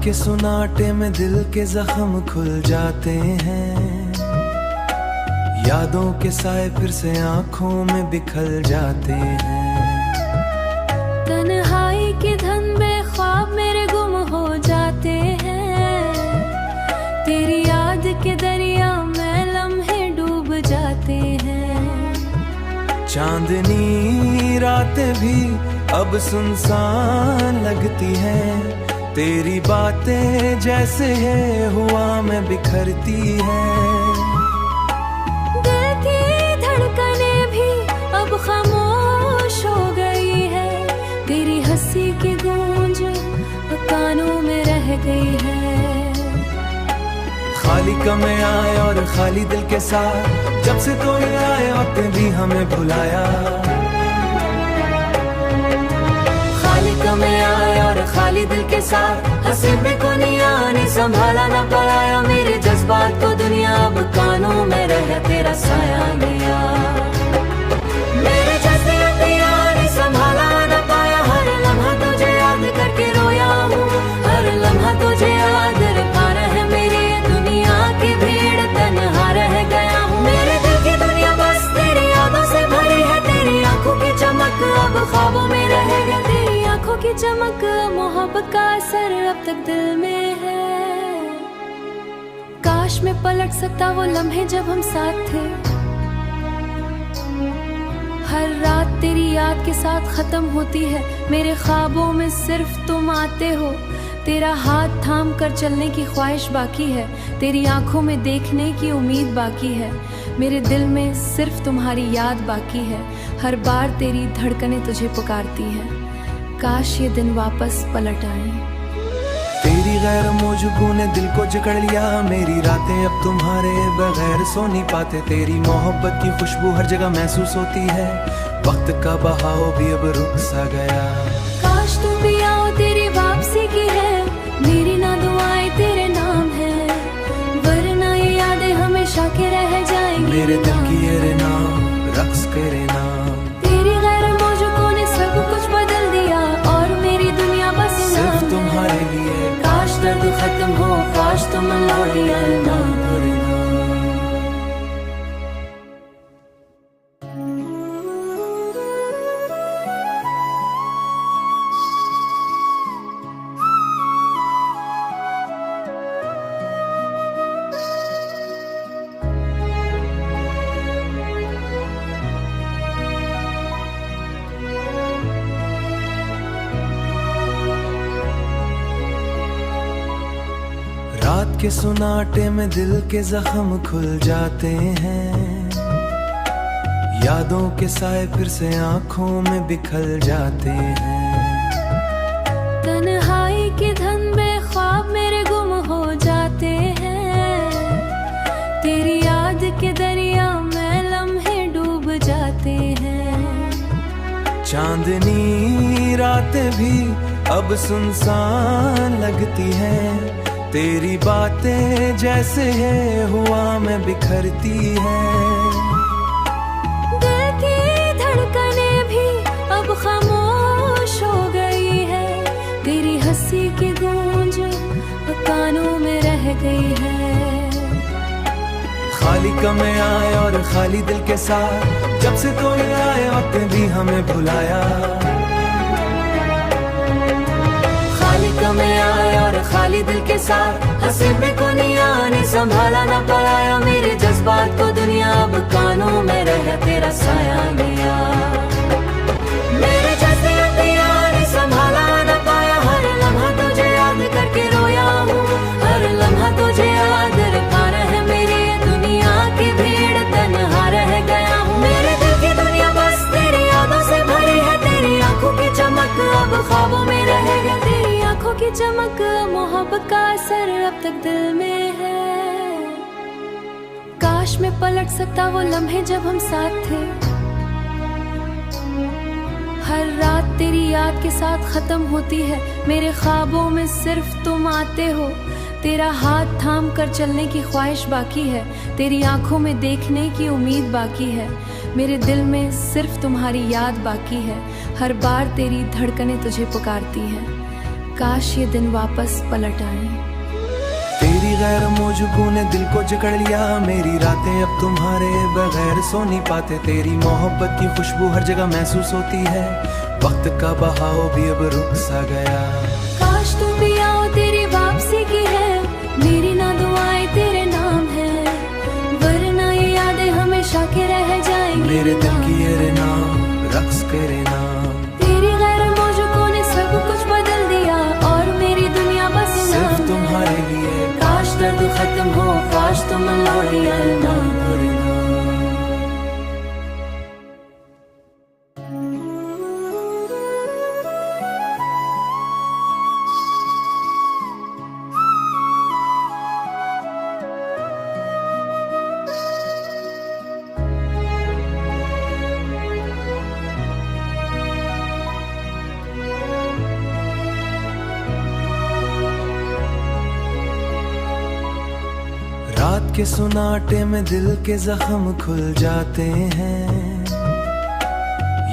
के सुनाटे में दिल के जख्म खुल जाते हैं, यादों के साए फिर से आंखों में बिखर जाते हैं। तन्हाई के धन में ख्वाब मेरे गुम हो जाते हैं, तेरी याद के दरिया में लम्हे डूब जाते हैं। चांदनी रातें भी अब सुनसान लगती हैं, तेरी बातें जैसे है हुआ में बिखरती है। दिल की धड़कनें भी अब खामोश हो गई है, तेरी हंसी की गूंज कानों में रह गई है। खाली कमें आए और खाली दिल के साथ, जब से तो ये आए वक्त भी हमें भुलाया। खाली कमें आए और खाली दिल के साथ, हंसी पे को नहीं आने संभाला ना पाया। मेरे जज्बात को दुनिया अब कानों में रह तेरा साया लिया। मेरे जज्बात ने संभाला ना पाया, हर लम्हा तुझे याद करके रोया हूँ, हर लम्हा तुझे याद पार है मेरी दुनिया की भीड़, तन्हा रह गया हूँ। मेरे दिल की दुनिया बस तेरी यादों से भरी है, तेरी आंखों की चमक अब ख्वाबों में रह गई। तेरी आंखों की चमक मोहब्बत का असर अब तक दिल में है। काश मैं पलट सकता वो लम्हे जब हम साथ थे, हर रात तेरी याद के साथ खत्म होती है। मेरे ख्वाबों में सिर्फ तुम आते हो, तेरा हाथ थाम कर चलने की ख्वाहिश बाकी है, तेरी आंखों में देखने की उम्मीद बाकी है। मेरे दिल में सिर्फ तुम्हारी याद बाकी है, हर बार तेरी धड़कनें तुझे पुकारती हैं। काश ये दिन वापस पलट आए। तेरी गैर मौजूदगी ने दिल को जकड़ लिया, मेरी रातें अब तुम्हारे बगैर सो नहीं पाते। तेरी मोहब्बत की खुशबू हर जगह महसूस होती है, वक्त का बहाव भी अब रुक सा गया। काश तुम भी आओ, तेरी वापसी की है मेरी ना दुआएं तेरे नाम है, वरना ये यादें हमेशा के रह जाएंगी। मेरे दिल की ये नाम रक्स करे नाम, तेरी गैर मौजूदगी ने सब कुछ बदल दिया और मेरी दुनिया बस सिर्फ तुम्हारे लिए। काश दर्द खत्म हो, काश तुम लौटिया ना। रात के सुनाटे में दिल के जख्म खुल जाते हैं, यादों के साए फिर से आंखों में बिखर जाते हैं। तन्हाई के धन में ख्वाब मेरे गुम हो जाते हैं, तेरी याद के दरिया में लम्हे डूब जाते हैं। चांदनी रातें भी अब सुनसान लगती हैं, तेरी बातें जैसे है हुआ में बिखरती है। दिल की धड़कनें भी अब खामोश हो गई है, तेरी हंसी की गूंज कानों में रह गई है। खाली कमें आए और खाली दिल के साथ, जब से तो ये आए वक्त भी हमें भुलाया। खाली कमें आए और खाली दिल के साथ, हंसी पे को नहीं आने संभाला ना पाया। मेरे जज्बात को दुनिया अब कानों में रह तेरा साया लिया। मेरे जज्बात ने संभाला ना पाया, हर लम्हा तुझे याद करके रोया हूँ, हर लम्हा तुझे याद पार है मेरी दुनिया की भीड़, तन्हा रह गया हूँ। मेरे दिल की दुनिया बस तेरी यादों से भरी है, तेरी आंखों की चमक अब ख्वाबों में रह गई। तेरी आंखों की चमक मोहब्बत का असर अब तक दिल में है। काश मैं पलट सकता वो लम्हे जब हम साथ थे, हर रात तेरी याद के साथ खत्म होती है। मेरे ख्वाबों में सिर्फ तुम आते हो, तेरा हाथ थाम कर चलने की ख्वाहिश बाकी है, तेरी आंखों में देखने की उम्मीद बाकी है। मेरे दिल में सिर्फ तुम्हारी याद बाकी है, हर बार तेरी धड़कनें तुझे पुकारती हैं। काश ये दिन वापस पलट आए। तेरी गैर मौजूदगी ने दिल को जकड़ लिया, मेरी रातें अब तुम्हारे बगैर सो नहीं पाते। तेरी मोहब्बत की खुशबू हर जगह महसूस होती है, वक्त का बहाव भी अब रुक सा गया। काश तुम भी आओ, तेरी वापसी की है, मेरी ना दुआएं तेरे नाम है, वरना ये यादें हमेशा के रह जाएंगी। मेरे दिल की ये नाम रक्स करे नाम, तेरी गैर मौजूदगी ने सब कुछ बदल दिया और मेरी दुनिया बस सिर्फ तुम्हारे लिए। काश दर्द खत्म हो, काश तुम लौटे ना। रात के सुनाटे में दिल के जख्म खुल जाते हैं,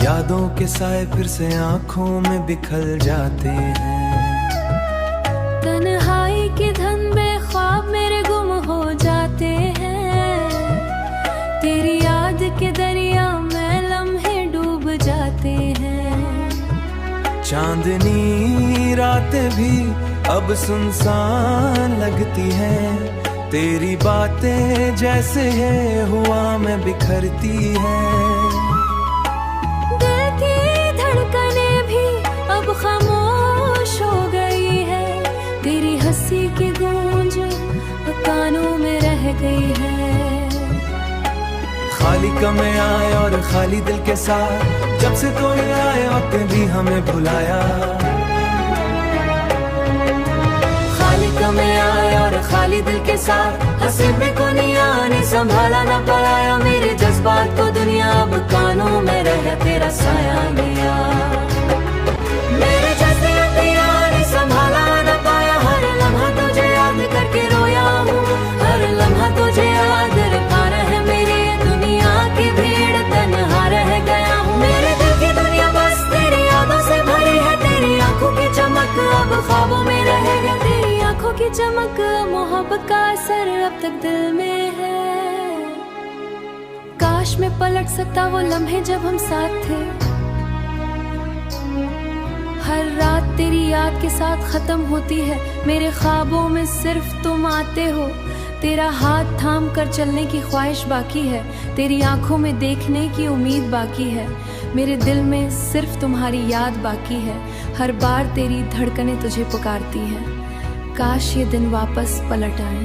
यादों के साए फिर से आंखों में बिखर जाते हैं। तन्हाई के धन में ख्वाब मेरे गुम हो जाते हैं, तेरी याद के दरिया में लम्हे डूब जाते हैं। चांदनी रातें भी अब सुनसान लगती हैं, तेरी बातें जैसे है हुआ में बिखरती है। दिल की धड़कनें भी अब खामोश हो गई है, तेरी हंसी की गूंज कानों में रह गई है। खाली कमे आए और खाली दिल के साथ, जब से तो ये आए वक्त भी हमें भुलाया। में आए और खाली दिल के साथ, हंसे में को नहीं आने संभाला ना पाया, मेरे जज्बात को दुनिया अब कानों में रह तेरा साया गया। मेरे जज्बात ने संभाला ना पाया, हर लम्हा तुझे याद करके रोया हूँ, हर लम्हा तुझे याद रखा रहे, मेरी दुनिया की भीड़ तन्हा रह गया हूँ। मेरे दिल की दुनिया बस तेरी यादों से भरी है, तेरी आंखों की चमक अब ख्वाबों में रह गया, तेरी आंखों की चमक मोहब्बत का असर अब तक दिल में है। काश मैं पलट सकता वो लम्हे जब हम साथ थे, हर रात तेरी याद के साथ खत्म होती है, मेरे ख्वाबों में सिर्फ तुम आते हो, तेरा हाथ थाम कर चलने की ख्वाहिश बाकी है, तेरी आंखों में देखने की उम्मीद बाकी है, मेरे दिल में सिर्फ तुम्हारी याद बाकी है, हर बार तेरी धड़कनें तुझे पुकारती हैं। काश ये दिन वापस पलट आए।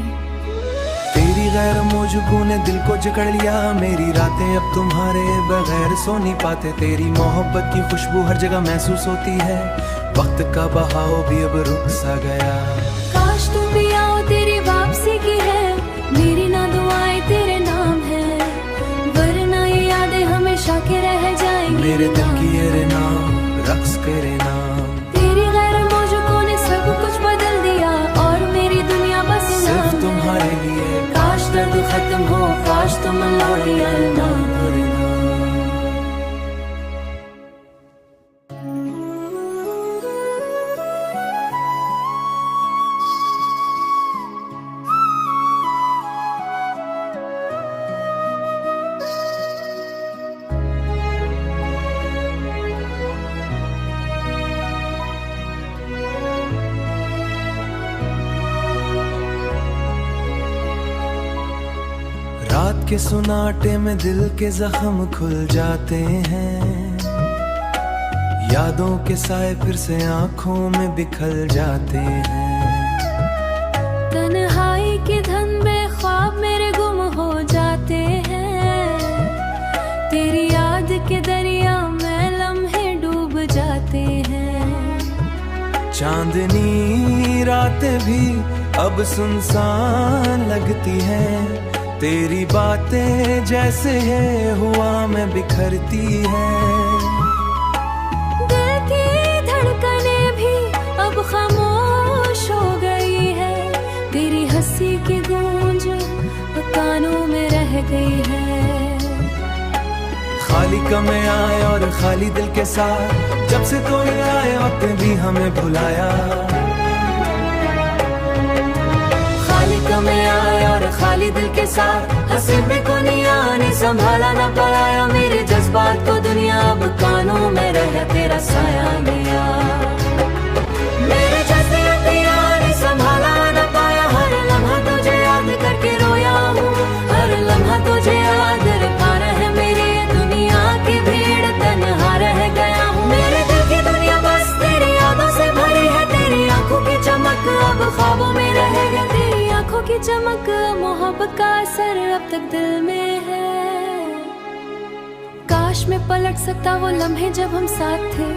तेरी गैर मौजूदगी ने दिल को जकड़ लिया, मेरी रातें अब तुम्हारे बगैर सो नहीं पाते। तेरी मोहब्बत की खुशबू हर जगह महसूस होती है, वक्त का बहाव भी अब रुक सा गया। काश तुम भी आओ, तेरी वापसी की है, मेरी ना दुआएं तेरे नाम है, वरना ये यादें हमेशा के रह जाएंगी। मेरे दिल की ये नाम रक्स करे नाम, तेरी गैर मौजूदगी ने सब कुछ बदल दिया और मेरी दुनिया बस सिर्फ तुम्हारे लिए। काश दर्द खत्म हो, काश तुम लौटे ना। रात के सुनाटे में दिल के जख्म खुल जाते हैं, यादों के साए फिर से आंखों में बिखर जाते हैं। तन्हाई के धन में ख्वाब मेरे गुम हो जाते हैं, तेरी याद के दरिया में लम्हे डूब जाते हैं। चांदनी रातें भी अब सुनसान लगती हैं, तेरी बातें जैसे है हुआ में बिखरती है। दिल की धड़कनें भी अब खामोश हो गई है, तेरी हंसी की गूंज कानों में रह गई है। खाली खाली कमें आए और खाली दिल के साथ, जब से तो ये आए वक्त भी हमें भुलाया। खाली कमें आए और खाली दिल के साथ, हसीबे को ने संभाला ना पाया। मेरे जज्बात को दुनिया अब कानों में रह तेरा साया गया। मेरे जज्बात ने संभाला ना पाया। हर लम्हा तुझे याद करके रोया हूँ, हर लम्हा तुझे याद पा रहे। मेरी दुनिया की भीड़ तन्हा रह गया हूँ। मेरे दिल की दुनिया बस तेरी यादों से भरी है। तेरी आंखों की चमक अब ख्वाबों में रह गई। तेरी आंखों की चमक, मोहब्बत का असर अब तक दिल में है। काश मैं पलट सकता वो लम्हे जब हम साथ थे।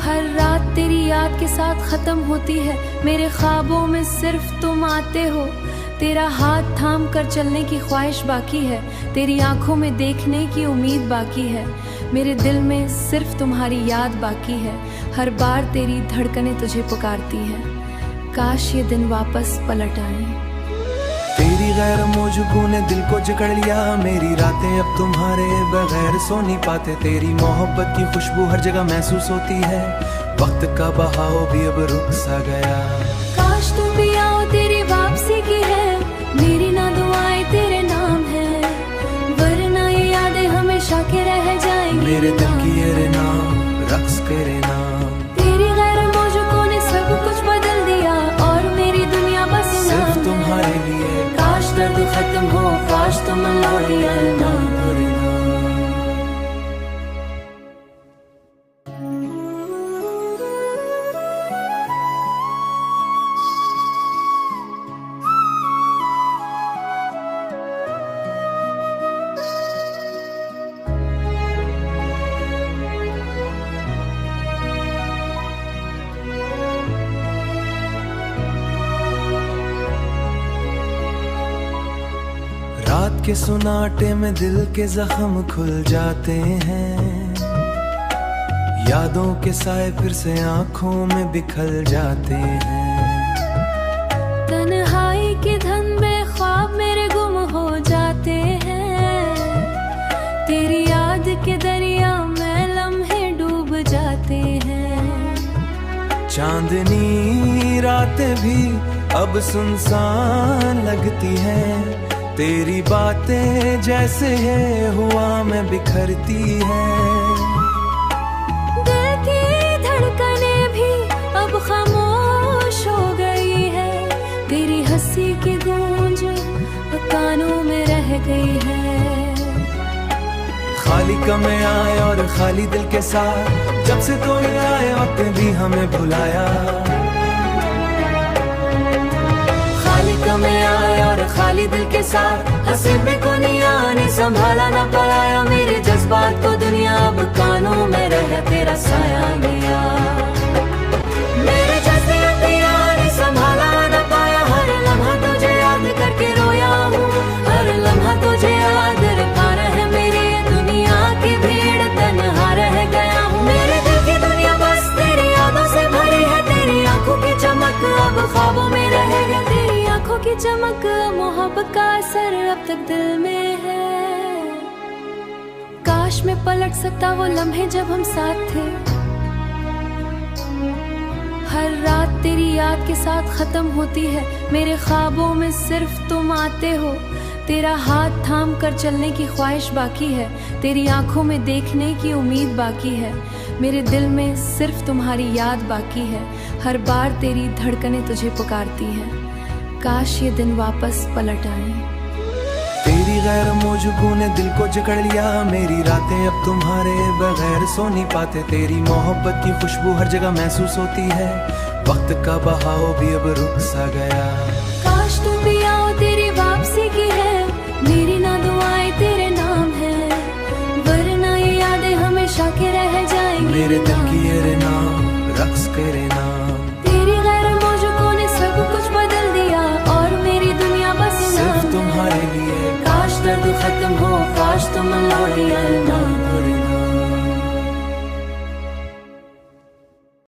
हर रात तेरी याद के साथ खत्म होती है। मेरे ख्वाबों में सिर्फ तुम आते हो। तेरा हाथ थाम कर चलने की ख्वाहिश बाकी है। तेरी आंखों में देखने की उम्मीद बाकी है। मेरे दिल में सिर्फ तुम्हारी याद बाकी है। हर बार तेरी धड़कनें तुझे पुकारती हैं। काश ये दिन वापस पलट आए। तेरी गैर मौजूदगी ने दिल को जकड़ लिया। मेरी रातें अब तुम्हारे बगैर सो नहीं पाते। तेरी मोहब्बत की खुशबू हर जगह महसूस होती है। वक्त का बहाव भी अब रुक सा गया। काश तुम भी आओ, तेरी वापसी की है। मेरी ना दुआएं तेरे नाम है, वरना ये यादें हमेशा के रह जाएंगी। मेरे दिल की ये नाम, रक्स तेरे नाम। तेरी गैर मौजूदगी ने सब कुछ बदल दिया और मेरी दुनिया बस सिर्फ तुम्हारे लिए। काश दर्द खत्म हो, काश तुम लौटे ना। रात के सुनाटे में दिल के जख्म खुल जाते हैं। यादों के साए फिर से आंखों में बिखर जाते हैं। तन्हाई के धन में ख्वाब मेरे गुम हो जाते हैं। तेरी याद के दरिया में लम्हे डूब जाते हैं। चांदनी रातें भी अब सुनसान लगती हैं। तेरी बातें जैसे है हुआ में बिखरती है। दिल की धड़कनें भी अब खामोश हो गई है। तेरी हंसी की गूंज कानों में रह गई है। खाली कमें आए और खाली दिल के साथ, जब से तो ये आए वक्त भी हमें भुलाया। खाली कमें आए और खाली दिल के साथ, हसीबे को ने संभाला ना पाया। मेरे जज्बात को दुनिया अब कानों में रह तेरा साया गया। मेरे जज्बात ने संभाला ना पाया। हर लम्हा तुझे याद करके रोया हूँ, हर लम्हा तुझे याद पा रहे। मेरी दुनिया की भीड़ तन्हा रह गया हूँ। मेरे दिल की दुनिया बस तेरी यादों से भरी है। तेरी आंखों की चमक अब ख्वाबों में रह गई। तेरी आंखों की चमक, मोहब्बत का असर अब तक दिल में है। काश मैं पलट सकता वो लम्हे जब हम साथ थे। हर रात तेरी याद के साथ खत्म होती है। मेरे ख्वाबों में सिर्फ तुम आते हो। तेरा हाथ थाम कर चलने की ख्वाहिश बाकी है। तेरी आंखों में देखने की उम्मीद बाकी है। मेरे दिल में सिर्फ तुम्हारी याद बाकी है। हर बार तेरी धड़कनें तुझे पुकारती हैं। काश ये दिन वापस पलट आए। तेरी गैर मौजूदगी ने दिल को जकड़ लिया। मेरी रातें अब तुम्हारे बगैर सो नहीं पाते। तेरी मोहब्बत की खुशबू हर जगह महसूस होती है। वक्त का बहाव भी अब रुक सा गया। काश तुम भी आओ, तेरी वापसी की है। मेरी ना दुआएं तेरे नाम है, वरना ये यादें हमेशा के रह जाएंगी। मेरे दिल की ये नाम, रक्स तेरे नाम। तेरी गैर मौजूदगी ने सब कुछ बदल दिया और मेरी दुनिया बस सिर्फ तुम्हारे लिए। काश दर्द खत्म हो, काश तुम लौटे ना।